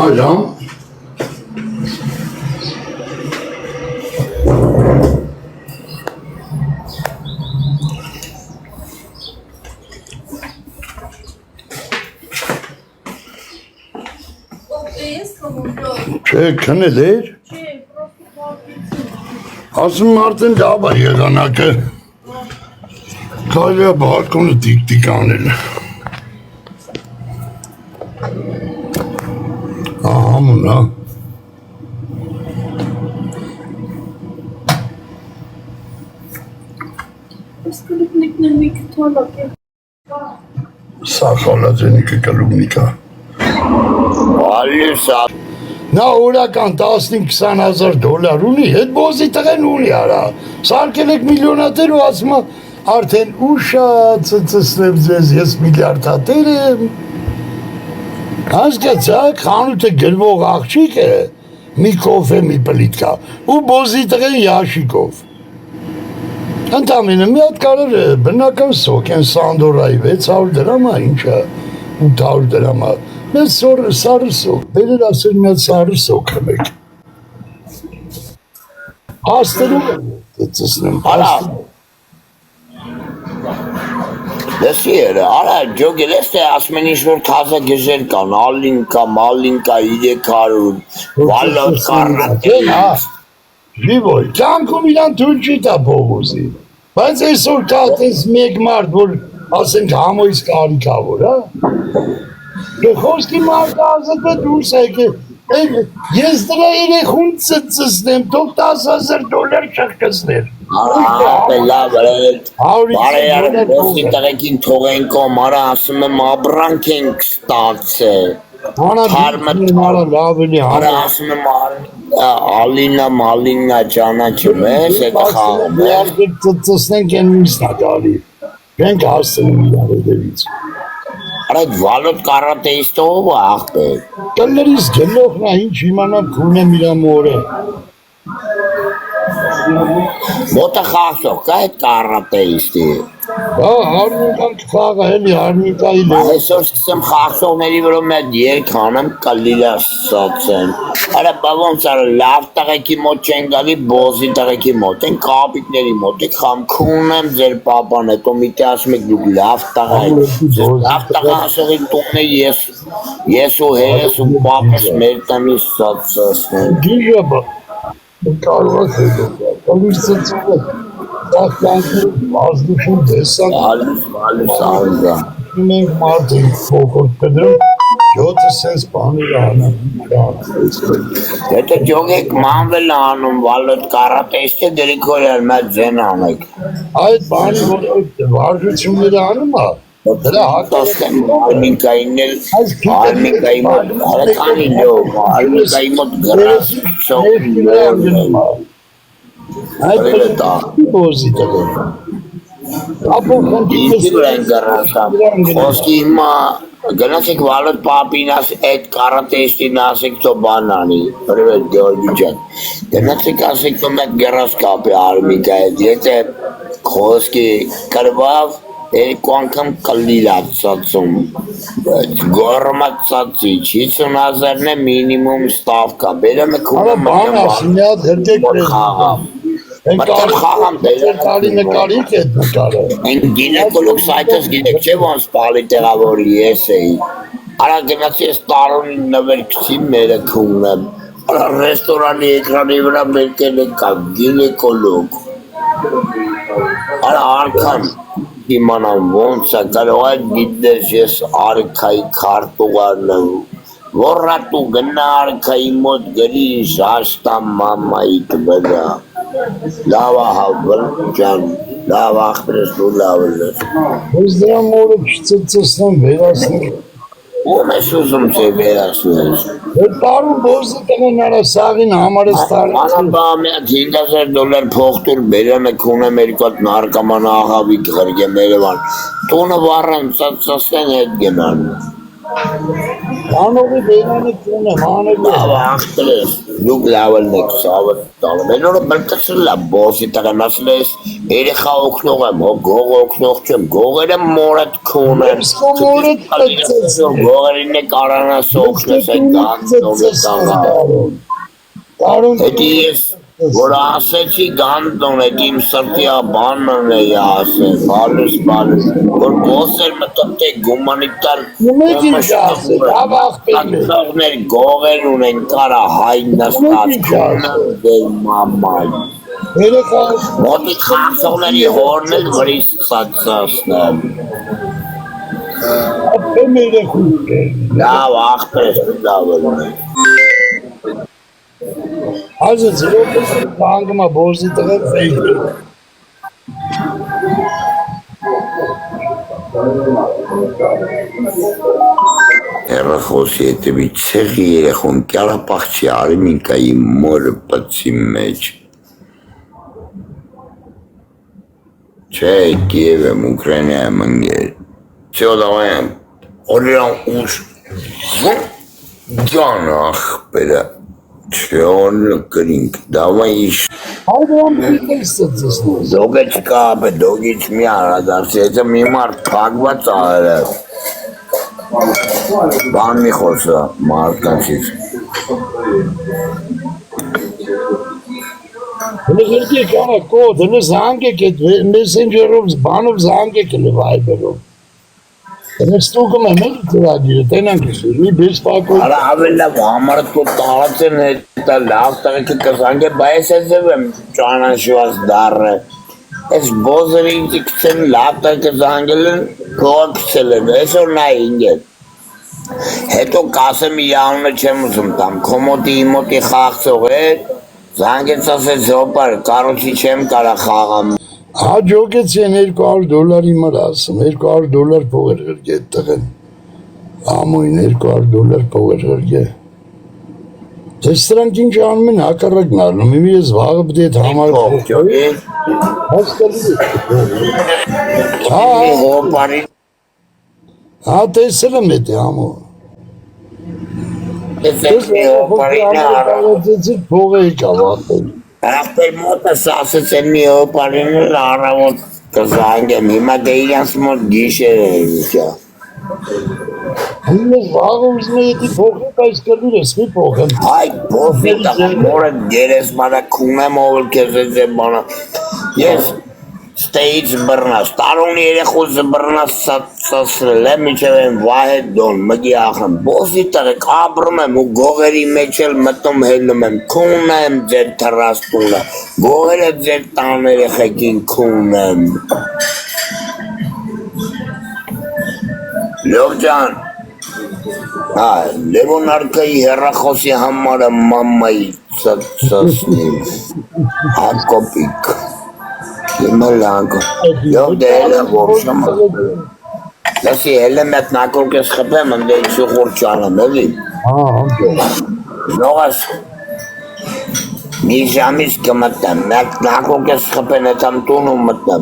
Ալամ Չէ, քնել էր Ասում արդեն լավ է եղանակը Կարելի է բալկոնը տիկ-տիկ անել Համուն, հա Այս կլուպնիկն է մի քթալակ է Սա խալաձենիկը կլուպնիկա Ալիս Նա օրական 15-20 հազար դոլար ունի, հետ բոզի տղեն ունի արա, սարկել եք միլիոնատեր ու ասում արդեն ուշա ծծսնեմ ձեզ, ես միլիարդատեր եմ, հասկացակ, խանութը գրվող աղջիկը մի կոֆե մի պլիտկա ու բոզի տղեն յաշիկով, ընդամենը մի հատ կարր բնական սոկ են Սանդորայի 600 դրամա, ինչա 800 դրամա, Մեծ սարը սոկ, բերեր ասել մի հատ սարը սոկ հմեք Հաստերում ծծնեմ, Լսի էր, արա ջոգել ես թե ասում են ինչ-որ թազա գեժեր կան, ալինկա, մալինկա, 300, վալոտ կարնատեն Ժիվոյ, կյանքում իրան թույլ չի տա բողոզի Բայց այսօր կա տես մեկ մարդ, որ ասենք համոյս կարիքավոր, հա Խոսքի մարդը ասել է դուրս եկել, ես դրա երեխուն ծծնեմ, թող 10,000 դոլար չխկզներ լավ բարեյար ոսի տղեկին թողենք օմարա ասում եմ աբրանք ենք ստացել Արա ասում եմ ալինա մալինա ճանաչում ես հետ խաղում Ծծնենք են միսն ադալի, ենք հասցնում իրար հետևից Արա այդ վալոտ կարատեիստը ով է աղբեր Կլներից գնողն է ինչ իմանամ քունեմ իրա մորը Մոտը խաղսող կա այդ կարատեիստի Հա, հարմիկան կխաղը հելի հարմիկայի Այսօր սկսեմ խաղսողների վրա մետ երկ հանեմ կլիլա սացեն Արա բավոնց արա լավ տղեկի մոտ չեն գալի բոզի տղեկի մոտ են կապիկների մոտ եք խամքուն եմ ձեր պապան հետո միտի ասում եք դուք լավ տղա լավ տղա ասողի տունն է ես ու հերես ու պապս մեր տնի սացասն Գիժա բա կարող է հետո կալիս ծծում է Տախտանքն ազդուշում դեսակ Ալիս ալզա Մենք մարդ ենք փոքորդ կդրում Յոթը սենց բաներ անում Հետո ջոգեք մանվել անում վալոտ կարատեստը գրիգորյան մեծ ձեն անեք Այդ բանի որ վարժությունները անում է Դրա հատասկեմ արմինկային էլ արմինկայի մոտ հարականի լով արմինկայի մոտ գրաս սոք Այդ բոզի տղեր Ինձի վրա են գրասամ Խոսքի հիմա գնացեք վալոտ պապին այդ կարատեստին ասեք թո բանանի Պրվետ գյորգի ջան Գնացեք ասեք թո մեկ գրաս կապի արմինկա հետ Եթե խոսքի կրվավ երկու անգամ կլիլա ծածում Գորմատ ծածի 50,000 է մինիմում ստավկա Բերեմ եք Արա բան ասի մի հատ հրկեք խաղամ Մտել խաղամ տալի նկարիք էդ նկարը Են գինեկոլոգ սայթս գինեք չէ ոնց պալի տեղավորի ես էի Արա գնացի ես տարոնին նվեր քսի մերը քունեմ Արա ռեստորանի էկրանի վրա մերկել է կա գինեկոլոգ Արա արքան իմանամ ոնց է կարող այդ գիտես ես արքայի քարտուղարն եմ Որրատու գնա արքայի մոտ գրի ժաշտա մամայիք վրա Լավ ահավլ ջան, լավ աղբրես դու լավ լես Ես դրա մորը չծծնեմ վերասնել Ում ես ուզում չէ վերասնես Այդ տարում բոզի տղեն արա սաղին համարես տարեց Անաբա միատ 5,000 դոլար փողտուր բերեմ եք ունեմ երկու հատ նարկաման աղավիկ խրգեմ երևան Տունը վառեմ ծծնեն հետ գնան Անողի բերանը կունեմ, անելի է։ Լավ ախտրես, դուք լավն եք, սավը տալը։ Մեն օրը բլտսել լա, բոսի տղան ասել ես, երեխա օգնող եմ, գող օգնող չեմ, գողերը մորդ քուն եմ։ մորդ պծես։ Գողերին է կարանաս օգնես այդ գանձոնը տաղա։ Հետի ես, որ ասեցի գանձոն, հետ իմ սրտիա բանն է ասել, բալուս, որ բոսեր մտոտ է գումանիտար Ումեկ ինչ ասել, հավ աղպին է։ Ակցողներ գողեր ունեն կարա հայն նստած քունն դեր մամալ։ Երեխա Մոտի խաղցողների հորն էլ վրից սացասնեմ։ ապեմ երեխուք է։ Լավ աղպես լավ է։ Ազը ծրոպս բանգմա բորզի տղեր վեյք է։ Երախոսի հետևի ցեղի երեխուն կյարապաղչի արմինկայի մորը պծի մեջ։ Չէ, Կիև եմ, Ուկրայնա եմ ընգեր։ Всё, давай, օրիան ուշ։ Ջան ախպերը, չէ, օրը կրինք, давай իշ։ Հայդրամ պիտես ծծսնու։ Դոգը չկա, բե դոգից մի արադարսի, եթե մի մարդ պագված աղել է։ Բան մի խոսա մարդկանցից։ Հենց երկի կանը կոդ, հենց զանգեք այդ մեսենջերով, բանով զանգեք հենց վայբերով։ Հենց ստուգում եմ էլ ծրագիրը, տենանք իսուր, մի բես պակոյ։ Արա ավելա համարը տու տաղաց են հետա լավ տղեկը կզանգ է, բայես ես եմ ճանաշված դարը։ Ես բոզերի ինձի կցեն լավ տղեկը զանգել են, կողը կցել են, ես որ նա ինգ է։ Հետո կասեմ իանունը չեմ ուզում տամ, կոմոտի իմոտի խաղցող է, զանգեց ասեց հոպար, կարոցի չեմ կարա խաղամ։ Հաջոգեց են $200 մար ասում, $200 փող էր գրգե այդ տղեն։ Ամույն $200 փող էր գրգե։ Ձեզ սրանք ինչ անում են հակառակն առնում, իմի ես վաղը պտի այդ համարը Հոպյոյի, հոպարի, հա տեսել եմ էտ է ամու։ ես հոպարի նարը։ Փող է եկավ ատել։ Ապեր մոտս ասեց են մի հոպարին էլ առավոտ կզանգեմ, հիմա դե իրանց մոտ գիշեր է վիճա։ Ես վաղը ուզում է եդի փողեք այս կլիր ես, մի փող եմ։ Այ բոսի տղամորը գերես մանա կունեմ ով կեզ է բանա։ Ես ստեից բրնաս, տարուն երեխուս բրնաս սասրել եմ, իչև եմ վահետ դոն, մգի ախեմ, բոսի տղեք աբրում եմ ու գողերի մեջ էլ մտում հելնում եմ, կուն եմ ձեր թրաստունը, գողերը ձեր տան երեխեքին կուն եմ։ Լով ջան, Լևոն արկայի հեռախոսի համարը մամմայի ծծնիմ, հակոպիկ, իմը լանգը, լով դե էլ է որշում, լսի էլ եմ էտ նակոր կես խպեմ, ընդե իչի խոր ճանեմ, էլի, նողաս, մի ժամից կմտնեմ, մեկ նակոր կես խպեն էտ համ տուն ու մտնեմ,